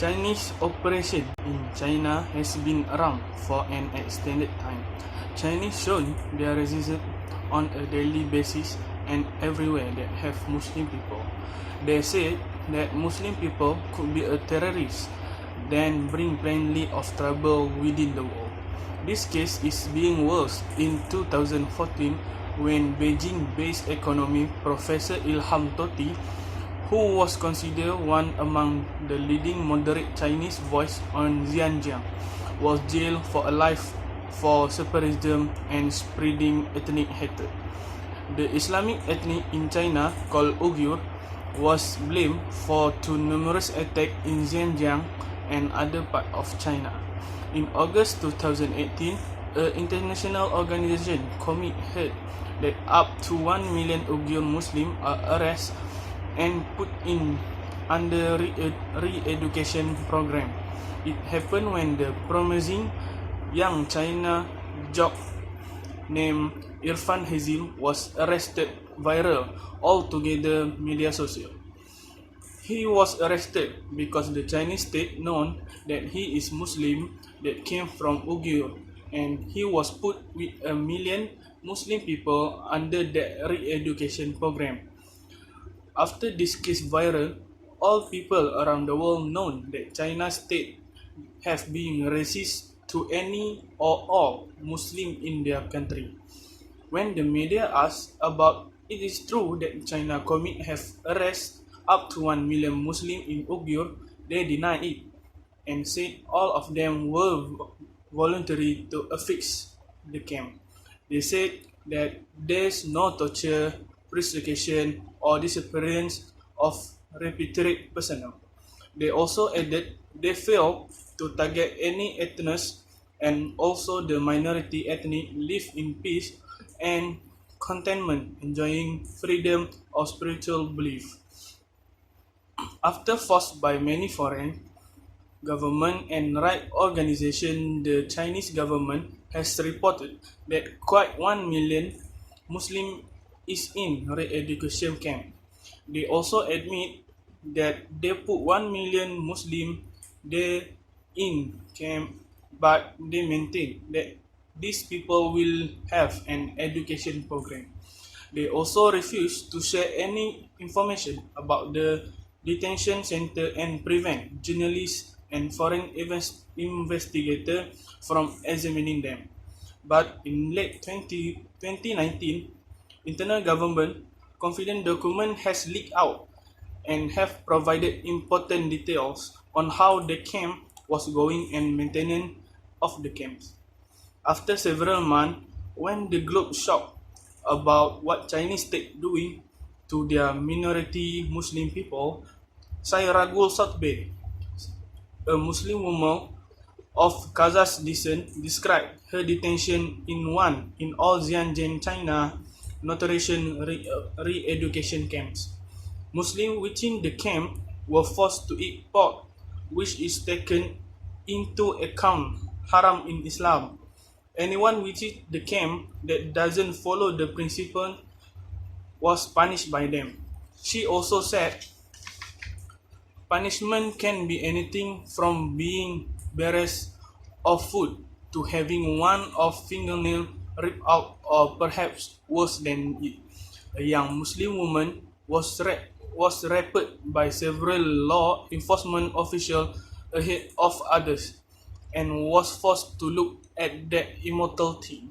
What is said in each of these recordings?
Chinese operation in China has been around for an extended time. Chinese shown their resistance on a daily basis and everywhere that have Muslim people. They said that Muslim people could be a terrorist, then bring plenty of trouble within the world. This case is being worse in 2014 when Beijing-based economy Professor Ilham Tohti, who was considered one among the leading moderate Chinese voice on Xinjiang, was jailed for life for separatism and spreading ethnic hatred. The Islamic ethnic in China, called Uighur, was blamed for two numerous attacks in Xinjiang and other parts of China. In August 2018, an international organization heard that up to 1 million Uighur Muslims are arrested and put in under re-education program. It happened when the promising young China jock named Irfan Hazim was arrested viral all together media social. He was arrested because the Chinese state known that he is Muslim that came from Uighur, and he was put with 1 million Muslim people under that re-education program. After this case viral, all people around the world know that China's state have been racist to any or all Muslim in their country. When the media asked about it is true that China commit have arrested up to 1 million Muslims in Uighur, they denied it and said all of them were voluntary to affix the camp. They said that there's no torture, persecution, or disappearance of repatriated personnel. They also added they failed to target any ethnos, and also the minority ethnic live in peace and contentment, enjoying freedom of spiritual belief. After forced by many foreign government and right organizations, the Chinese government has reported that quite 1 million Muslim is in re-education camp. They also admit that they put 1 million Muslim there in camp, but they maintain that these people will have an education program. They also refuse to share any information about the detention center and prevent journalists and foreign investigators from examining them. But in late 2019, internal government confidential document has leaked out and have provided important details on how the camp was going and maintenance of the camps. After several months, when the globe shocked about what Chinese state doing to their minority Muslim people, Sairagul Satbeh, a Muslim woman of Kazakh descent, described her detention in all Xinjiang, China, notation re-education camps. Muslims within the camp were forced to eat pork, which is taken into account haram in Islam. Anyone within the camp that doesn't follow the principle was punished by them. She also said punishment can be anything from being bereft of food to having one of fingernail ripped out or perhaps worse than it. A young Muslim woman was raped by several law enforcement officials ahead of others and was forced to look at that immortality.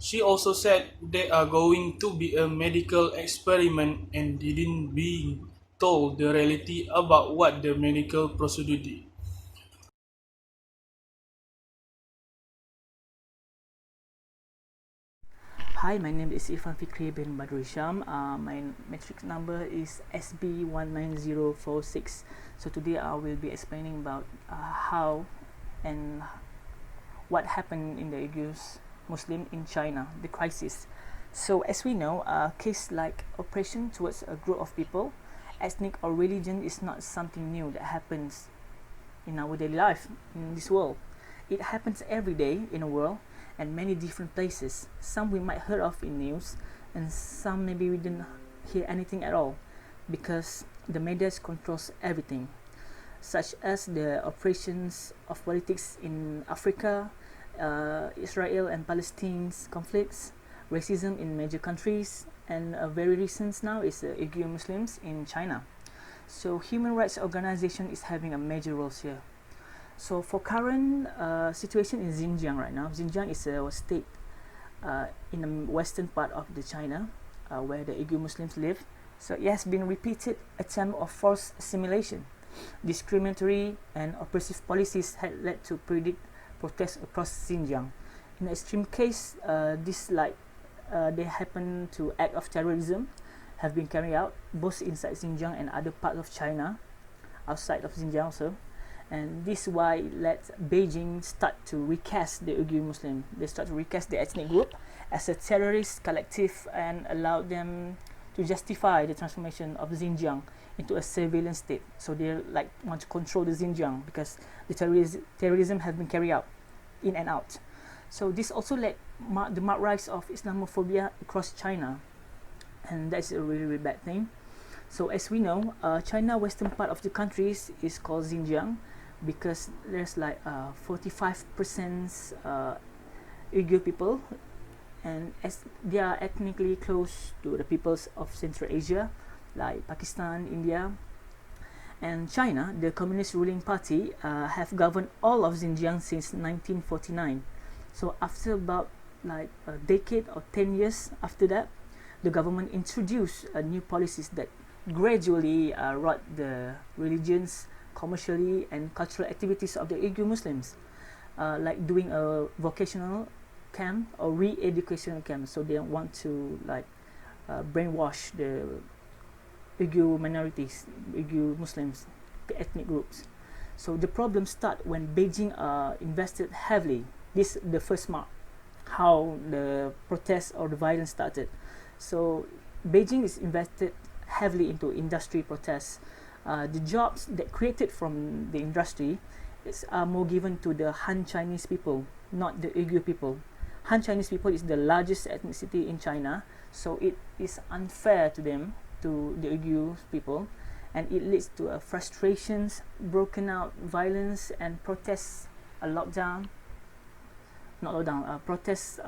She also said there are going to be a medical experiment and didn't being told the reality about what the medical procedure did. Hi, my name is Irfan Fikri bin Badrisham. My matrix number is SB19046. So today I will be explaining about how and what happened in the Uighurs Muslim in China, the crisis. So as we know, a case like oppression towards a group of people, ethnic or religion is not something new that happens in our daily life in this world. It happens every day in the world and many different places. Some we might heard of in news, and some maybe we didn't hear anything at all, because the media controls everything. such as the operations of politics in Africa, Israel and Palestine's conflicts, racism in major countries, and very recent now is the Uighur Muslims in China. So human rights organization is having a major role here. So for current situation in Xinjiang right now, Xinjiang is a state in the western part of the China where the Uighur Muslims live. So it has been repeated attempt of forced assimilation. Discriminatory and oppressive policies had led to predict protests across Xinjiang. In the extreme case, they happen to act of terrorism have been carried out both inside Xinjiang and other parts of China, outside of Xinjiang also. And this is why let Beijing start to recast the Uighur Muslim. They start to recast the ethnic group as a terrorist collective and allow them to justify the transformation of Xinjiang into a surveillance state. So they want to control the Xinjiang because the terrorism has been carried out in and out. So this also led the rise of Islamophobia across China, and that's a really, really bad thing. So as we know, China western part of the countries is called Xinjiang because there's 45% Uighur people, and as they are ethnically close to the peoples of Central Asia like Pakistan, India, and China. The Communist ruling party have governed all of Xinjiang since 1949. So after about a decade or 10 years after that, the government introduced new policies that gradually rot the religions, commercially and cultural activities of the Uighur Muslims, like doing a vocational camp or re-educational camp. So they want to brainwash the Uighur minorities, Uighur Muslims, the ethnic groups. So the problem start when Beijing invested heavily. This is the first mark how the protests or the violence started. So Beijing is invested heavily into industry protests. The jobs that created from the industry are more given to the Han Chinese people, not the Uighur people. Han Chinese people is the largest ethnicity in China, so it is unfair to them, to the Uighur people, and it leads to frustrations, broken out violence and protests, protests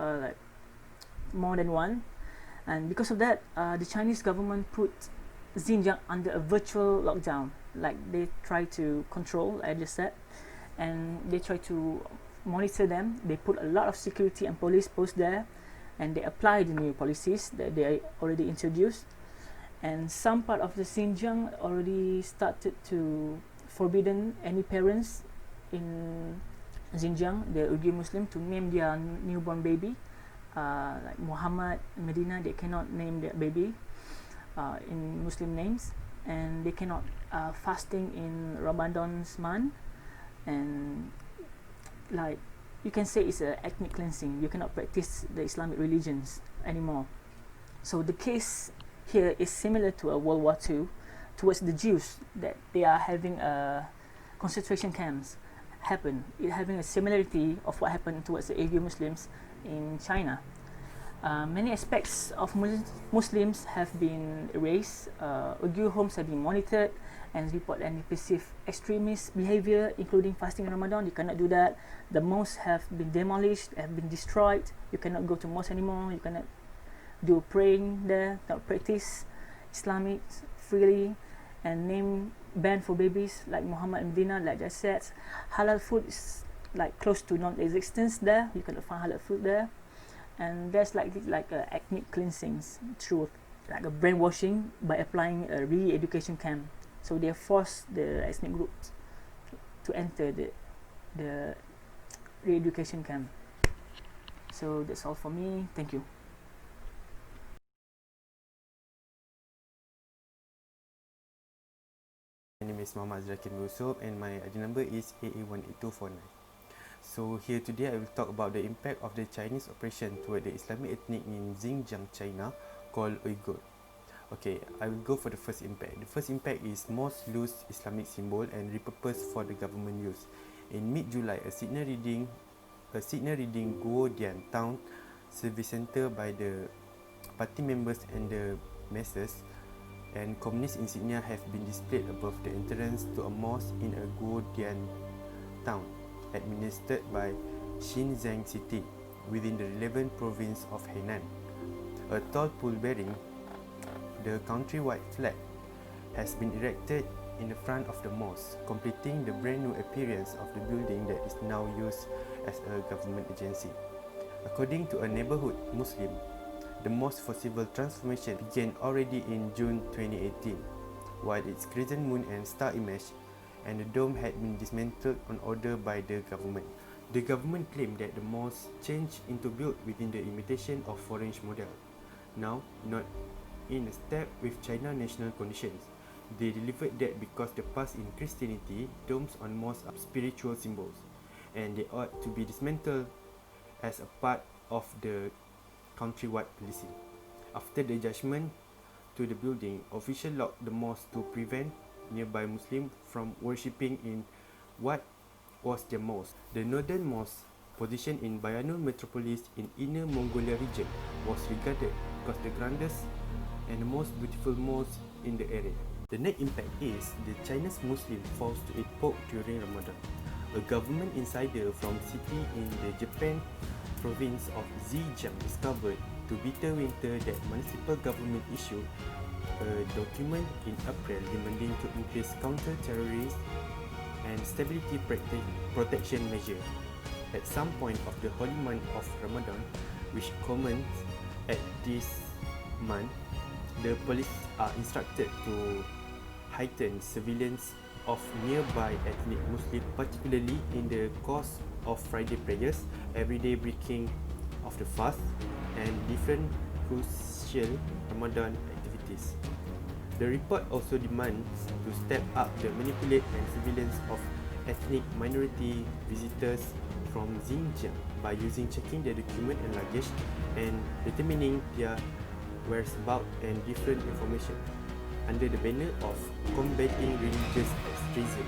more than one. And because of that, the Chinese government put Xinjiang under a virtual lockdown. Like they try to control, I just said, and they try to monitor them. They put a lot of security and police posts there, and they apply the new policies that they already introduced. And some part of the Xinjiang already started to forbidden any parents in Xinjiang, the Uighur Muslim, to name their newborn baby. Like Muhammad, Medina, they cannot name their baby in Muslim names, and they cannot fasting in Ramadan's month, and you can say it's an ethnic cleansing. You cannot practice the Islamic religions anymore. So the case here is similar to a World War II towards the Jews, that they are having concentration camps happen. It having a similarity of what happened towards the Uighur Muslims in China. Many aspects of Muslims have been erased. Uighur homes have been monitored and report any perceived extremist behavior, including fasting in Ramadan. You cannot do that. The mosques have been demolished, have been destroyed. You cannot go to mosque anymore. You cannot do praying there, cannot practice Islamic freely, and name ban for babies like Muhammad and Medina, like I said. Halal food is close to non-existence there. You cannot find halal food there. And there's like ethnic cleansings through a brainwashing by applying a re-education camp. So they force the ethnic groups to enter the re-education camp. So that's all for me. Thank you. My name is Muhammad Zakir Yusuf and my ID number is AA18249. So here today I will talk about the impact of the Chinese oppression toward the Islamic ethnic in Xinjiang, China, called Uighur. Okay, I will go for the first impact. The first impact is mosques lose Islamic symbol and repurposed for the government use. In mid-July, a signal reading Guodian town service center by the party members and the masses and communist insignia have been displayed above the entrance to a mosque in a Guodian town administered by Xinjiang City within the relevant province of Henan. A tall pole bearing the countrywide flag has been erected in the front of the mosque, completing the brand new appearance of the building that is now used as a government agency. According to a neighborhood Muslim, the mosque for civil transformation began already in June 2018, while its crescent moon and star image and the dome had been dismantled on order by the government. The government claimed that the mosque changed into built within the imitation of foreign model. Now, not in a step with China national conditions. They delivered that because the past in Christianity, domes on mosques are spiritual symbols, and they ought to be dismantled as a part of the countrywide policing. After the judgment to the building, officials locked the mosque to prevent nearby Muslims from worshipping in what was their mosque. The northern mosque, positioned in Bayanul metropolis in Inner Mongolia region, was regarded as the grandest and the most beautiful mosque in the area. The net impact is the Chinese Muslim forced to eat pork during Ramadan. A government insider from city in the Japan province of Zhejiang discovered to bitter winter that municipal government issued a document in April demanding to increase counter-terrorist and stability protection measure. At some point of the holy month of Ramadan, which commences at this month, the police are instructed to heighten surveillance of nearby ethnic Muslims, particularly in the course of Friday prayers, everyday breaking of the fast, and different crucial Ramadan activities. The report also demands to step up the manipulate and surveillance of ethnic minority visitors from Xinjiang by checking their document and luggage and determining their whereabouts and different information. Under the banner of combating religious extremism,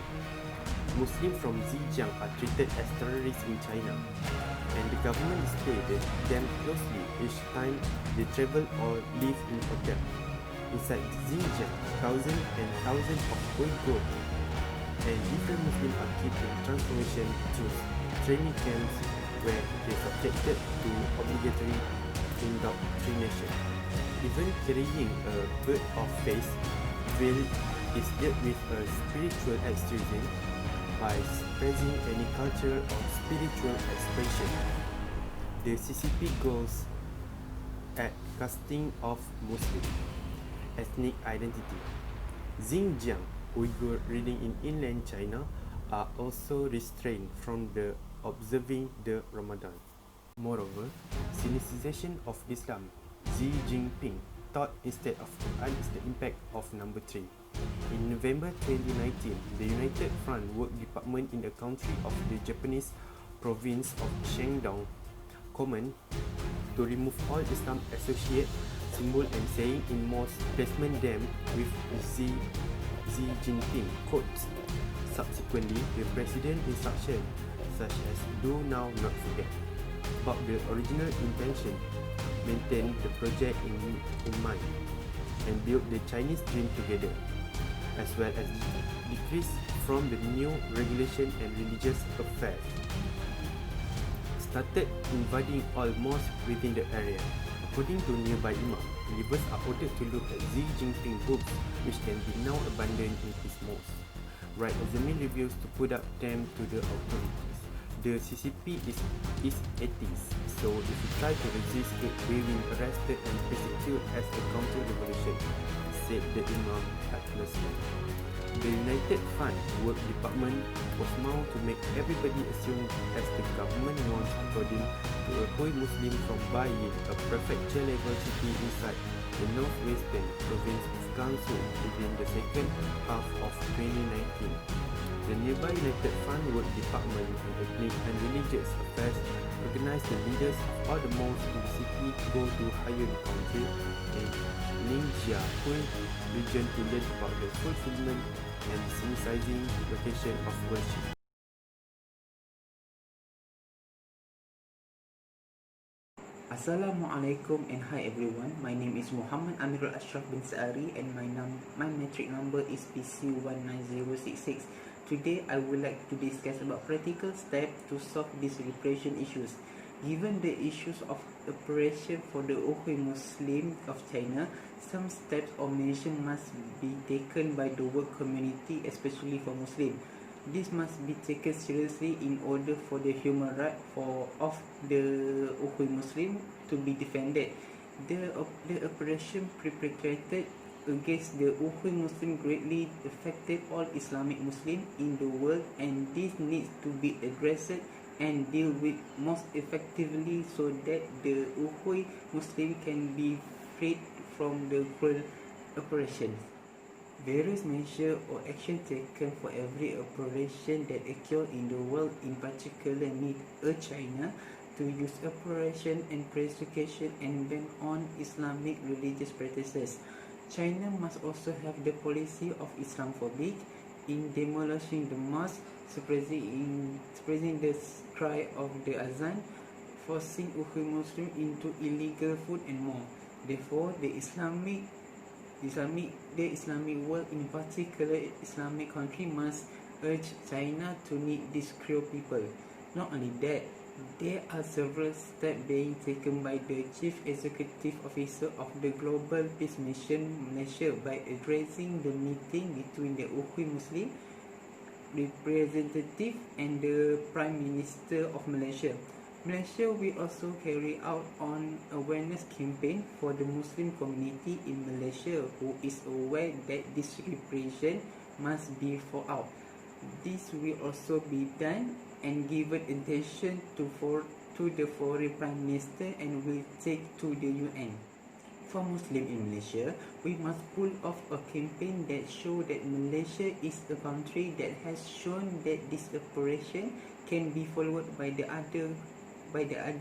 Muslims from Xinjiang are treated as terrorists in China, and the government displays them closely each time they travel or live in hotel. Inside Xinjiang, thousands and thousands of Uighur and different Muslims are kept in transformation through training camps where they are subjected to obligatory indoctrination. Even carrying a bird of face veil is dealt with a spiritual extremism by suppressing any culture of spiritual expression. The CCP goes at casting off Muslim ethnic identity. Xinjiang Uighur residing in inland China are also restrained from observing the Ramadan. Moreover, cynicization of Islam, Xi Jinping thought instead of Quran is the impact of number 3. In November 2019, the United Front Work Department in the country of the Japanese province of Shandong commanded to remove all Islam associate symbol and saying in mosque, placement them with Xi Jinping quotes. Subsequently, the president instruction such as "Do now, not forget" about the original intention, maintain the project in mind, and build the Chinese dream together, as well as decrease from the new regulation and religious affairs. Started invading all mosques within the area. According to nearby imam, believers are ordered to look at Xi Jinping books, which can be now abandoned in his mosque. Right Azmin refused to put up them to the authorities. The CCP is atheist, so if you try to resist it, we will be arrested and persecuted as a counter-revolution, said the Imam at Nasrul. The United Front Work Department was found to make everybody assume as the government wants, according to a Hui Muslim from Bayin, a prefecture-level city inside the northwestern province of Gansu within the second half of 2019. The nearby United Front Work Department on Ethnic and Religious Affairs organized the leaders of all the mosques in the city to go to Hayun County and Ningxia-Hui region to learn about the fulfillment and synchronizing location of worship. Assalamualaikum and hi everyone. My name is Muhammad Amirul Ashraf bin Saari and my metric number is PC19066. Today I would like to discuss about practical steps to solve these repression issues. Given the issues of oppression for the Uighur Muslim of China, some steps or measures must be taken by the world community, especially for Muslims. This must be taken seriously in order for the human right of the Uighur Muslim to be defended. The oppression perpetrated against the Uighur Muslim greatly affected all Islamic Muslims in the world, and this needs to be addressed and dealt with most effectively so that the Uighur Muslim can be freed from the cruel oppressions. Various measures or action taken for every operation that occur in the world, in particular need China to use oppression and persecution and ban on Islamic religious practices. China must also have the policy of Islamophobia in demolishing the mosque, suppressing the cry of the azan, forcing Uighur Muslims into illegal food and more. Therefore, the Islamic world, in particular Islamic country, must urge China to need these cruel people. Not only that, there are several steps being taken by the Chief Executive Officer of the Global Peace Mission Malaysia by addressing the meeting between the Uighur Muslim representative and the Prime Minister of Malaysia. Malaysia will also carry out an awareness campaign for the Muslim community in Malaysia who is aware that this repression must be fought out. This will also be done and given attention to the foreign Prime Minister and will take to the UN. For Muslims in Malaysia, we must pull off a campaign that shows that Malaysia is a country that has shown that this operation can be followed by the other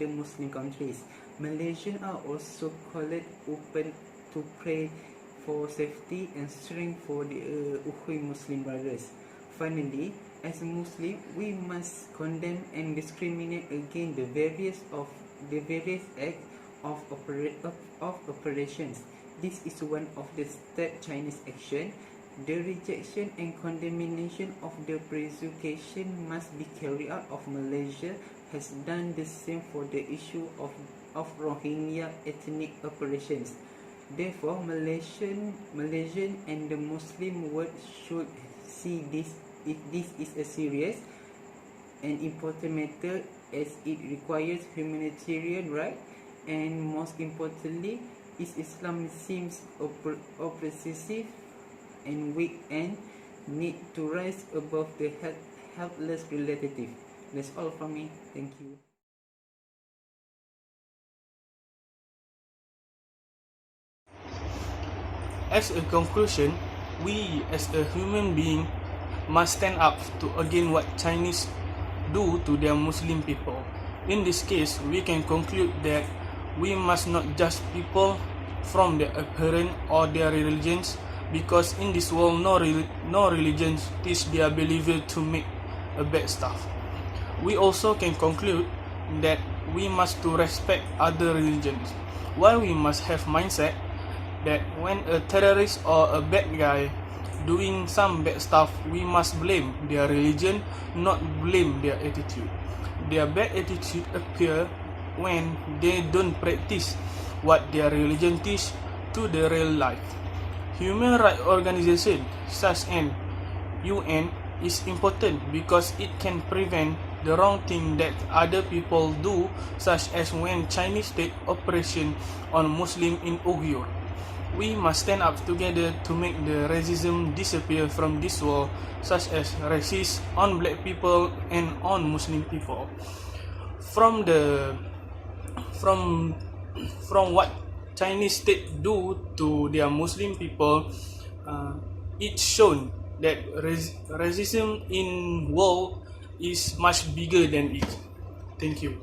Muslim countries. Malaysians are also called open to pray for safety and strength for the Uighur Muslim brothers. Finally, as a Muslim, we must condemn and discriminate against the various acts of operations. This is one of the steps Chinese action. The rejection and condemnation of the persecution must be carried out of Malaysia has done the same for the issue of Rohingya ethnic operations. Therefore, Malaysian and the Muslim world should see this is a serious and important matter as it requires humanitarian right, and most importantly, Islam seems oppressive and weak and need to rise above the helpless relative. That's all from me. Thank you. As a conclusion, we as a human being must stand up to against what Chinese do to their Muslim people. In this case, we can conclude that we must not judge people from their appearance or their religions, because in this world no religion teach their believer to make a bad stuff. We also can conclude that we must to respect other religions, while we must have mindset that when a terrorist or a bad guy doing some bad stuff, we must blame their religion, not blame their attitude. Their bad attitude appear when they don't practice what their religion teach to the real life. Human rights organization such as UN is important because it can prevent the wrong thing that other people do, such as when Chinese state operation on Muslim in Uighur. We must stand up together to make the racism disappear from this world, such as racism on black people and on Muslim people. From what Chinese state do to their Muslim people, it's shown that racism in world is much bigger than it. Thank you.